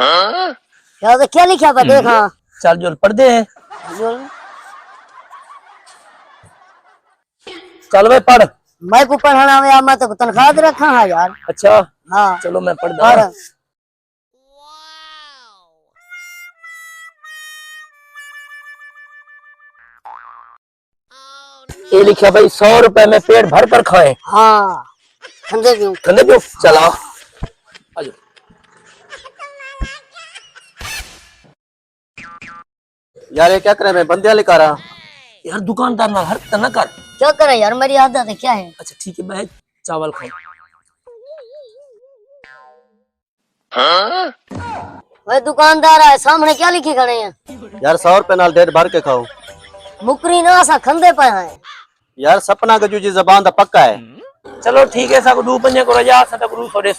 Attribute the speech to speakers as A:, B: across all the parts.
A: यार तो क्या लिखा था देखा।
B: चल जो पढ़ दे। चल भाई पढ़।
A: मैं को पढ़ाना में मैं तो तनख्वाह दे रखा है यार।
B: अच्छा
A: हाँ
B: चलो मैं पढ़ दूं। ये लिखा भाई 100 रुपए में पेट भर कर खाए।
A: हाँ ठंडे क्यों
B: चला आजो।
C: यार ये क्या करे, मैं बंदियां लेकर आ रहा।
B: यार दुकानदार ना हरकत ना कर।
A: क्या करे यार, मेरी आदत है क्या है।
B: अच्छा ठीक है मैं चावल खाऊं।
A: वह दुकानदार है सामने क्या लिखे खड़े हैं।
C: यार 100 रुपए नाल डेढ़ भर के खाओ।
A: मुकरी ना सा खंदे पे है।
C: यार सपना का जी जबान दा पक्का है।
B: चलो ठीक है साको 2 पंजे को रजा सता को 100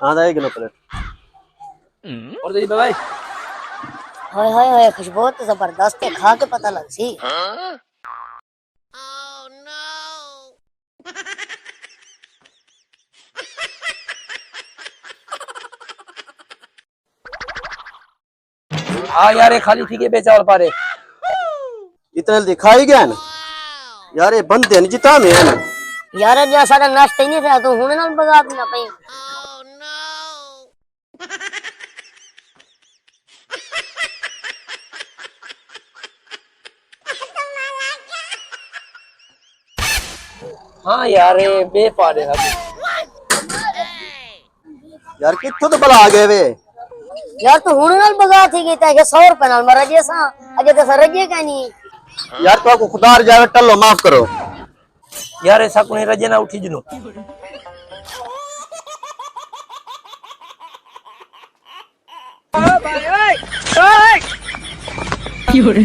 C: हाँ दाई किलो प्लेट
B: और दे भाई।
A: हाय हाय हाय खुशबू तो जबरदस्त है, खा के पता लग सी।
B: हाँ यार ये खाली ठीक है बेचावल पारे।
C: इतने दिखाई गया ना यार, ये बंदे नहीं जिता में है ना
A: यार जा सारा नाश्ता ही नहीं था तो हुने ना बगा देना पई।
B: हाँ यार ये बे पारे
C: यार कित्थों तो बला आ गए वे।
A: यार तो हुने ना बगा थी गई था 100 रुपए नाल मरा जैसा अजे तो रजे का नहीं।
C: यार तो आपको खुदा जावे टल्लो माफ करो।
B: यार ऐसा को नहीं रजे ना उठी जनो।
D: भाई ओए ओए